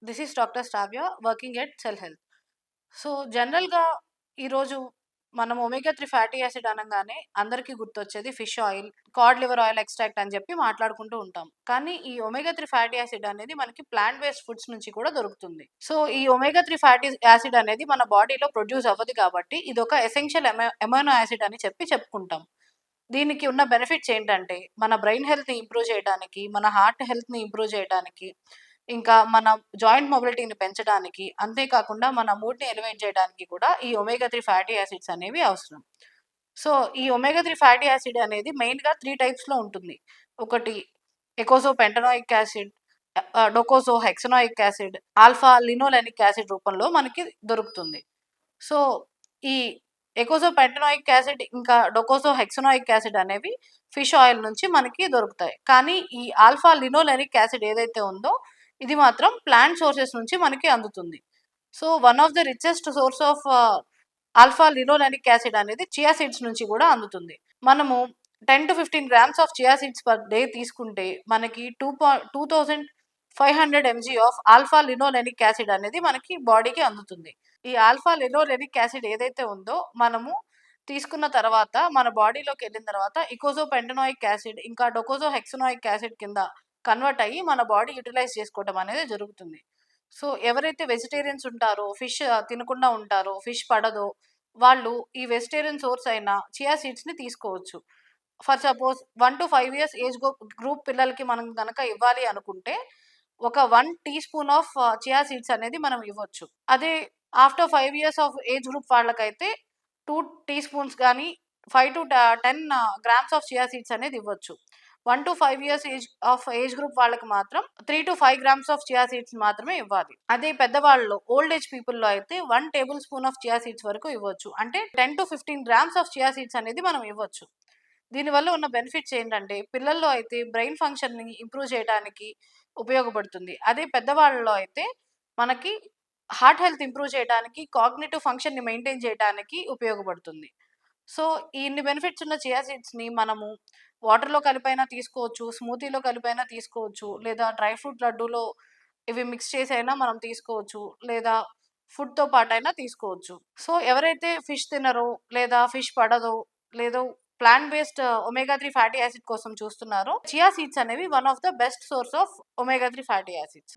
This is doctor Shravya working at cell health. So, జనరల్‌గా ఈరోజు మనం ఒమేగా 3 ఫ్యాటీ యాసిడ్ అనంగానే అందరికీ గుర్తొచ్చేది fish oil, Codd liver oil extract అని చెప్పి మాట్లాడుకుంటూ ఉంటాం. కానీ ఈ ఒమేగా 3 ఫ్యాటీ యాసిడ్ అనేది మనకి ప్లాంట్ బేస్డ్ ఫుడ్స్ నుంచి కూడా దొరుకుతుంది. సో, ఈ ఒమేగా 3 ఫ్యాటీ యాసిడ్ అనేది మన బాడీలో ప్రొడ్యూస్ అవ్వదు కాబట్టి ఇదొక ఎసెన్షియల్ అమైనో యాసిడ్ అని చెప్పుకుంటాం. దీనికి ఉన్న బెనిఫిట్స్ ఏంటంటే, మన బ్రెయిన్ హెల్త్‌ని ఇంప్రూవ్ చేయడానికి, మన హార్ట్ హెల్త్‌ని ఇంప్రూవ్ చేయడానికి, ఇంకా మన జాయింట్ మొబిలిటీని పెంచడానికి, అంతేకాకుండా మన మూడ్‌ని ఎలివేట్ చేయడానికి కూడా ఈ ఒమేగా 3 ఫ్యాటీ యాసిడ్స్ అనేవి అవసరం. సో, ఈ ఒమేగా 3 ఫ్యాటీ యాసిడ్ అనేది మెయిన్‌గా 3 టైప్స్‌లో ఉంటుంది. ఒకటి eicosapentaenoic acid, docosahexaenoic acid, alpha linolenic acid రూపంలో మనకి దొరుకుతుంది. సో, ఈ ఎకోసోపెంటనోయిక్ యాసిడ్ ఇంకా డోకోసోహెక్సనోయిక్ యాసిడ్ అనేవి ఫిష్ ఆయిల్ నుంచి మనకి దొరుకుతాయి. కానీ ఈ ఆల్ఫా లినోలెనిక్ యాసిడ్ ఏదైతే ఉందో ఇది మాత్రం ప్లాంట్ సోర్సెస్ నుంచి మనకి అందుతుంది. So, one of the richest source of alpha linolenic acid అనేది చియా సీడ్స్ నుంచి కూడా అందుతుంది. మనము 10-15 grams of chia seeds per day తీసుకుంటే మనకి 2500 MG of alpha linolenic acid అనేది మనకి బాడీకి అందుతుంది. ఈ ఆల్ఫా లినోలెనిక్ యాసిడ్ ఏదైతే ఉందో మనము తీసుకున్న తర్వాత మన బాడీలోకెళ్ళిన తర్వాత ఇకోసోపెంటనోయిక్ యాసిడ్ ఇంకా డోకోసోహెక్సనోయిక్ యాసిడ్ కింద కన్వర్ట్ అయ్యి మన బాడీ యుటిలైజ్ చేసుకోవడం అనేది జరుగుతుంది. సో, ఎవరైతే వెజిటేరియన్స్ ఉంటారో, ఫిష్ తినకుండా ఉంటారో, ఫిష్ పడదో, వాళ్ళు ఈ వెజిటేరియన్ సోర్స్ అయిన చియా సీడ్స్‌ని తీసుకోవచ్చు. For suppose 1-5 years age group పిల్లలకి మనం గనక ఇవ్వాలి అనుకుంటే, ఒక 1 teaspoon of chia seeds అనేది మనం ఇవ్వచ్చు. అదే after 5 years of age group వాళ్ళకైతే 2 టీ స్పూన్స్ గానీ, 5-10 గ్రామ్స్ ఆఫ్ చియా సీడ్స్ అనేది ఇవ్వచ్చు. 1-5 ఇయర్స్ ఏజ్ గ్రూప్ వాళ్ళకి మాత్రం 3-5 గ్రామ్స్ ఆఫ్ చియా సీడ్స్ మాత్రమే ఇవ్వాలి. అదే పెద్దవాళ్ళలో ఓల్డ్ ఏజ్ పీపుల్‌లో అయితే 1 table spoon of chia seeds వరకు ఇవ్వచ్చు. అంటే 10-15 గ్రామ్స్ ఆఫ్ చియా సీడ్స్ అనేది మనం ఇవ్వచ్చు. దీనివల్ల ఉన్న బెనిఫిట్స్ ఏంటంటే, పిల్లల్లో అయితే బ్రెయిన్ ఫంక్షన్‌ని ఇంప్రూవ్ చేయడానికి ఉపయోగపడుతుంది. అదే పెద్దవాళ్ళలో అయితే మనకి హార్ట్ హెల్త్ ఇంప్రూవ్ చేయడానికి, కాగ్నిటివ్ ఫంక్షన్‌ని మెయింటైన్ చేయడానికి ఉపయోగపడుతుంది. సో, ఇన్ని బెనిఫిట్స్ ఉన్న చియా సీడ్స్‌ని మనము వాటర్‌లో కలిపైనా తీసుకోవచ్చు, స్మూతీలో కలిపైనా తీసుకోవచ్చు, లేదా డ్రై ఫ్రూట్ లడ్డూలో ఇవి మిక్స్ చేసైనా మనం తీసుకోవచ్చు, లేదా ఫుడ్‌తో పాటైనా తీసుకోవచ్చు. సో, ఎవరైతే ఫిష్ తినరో, లేదా ఫిష్ పడదో, లేదో plant based omega 3 fatty acid కోసం చూస్తున్నారో, చియా సీడ్స్ అనేవి one of the best source of omega 3 fatty acids.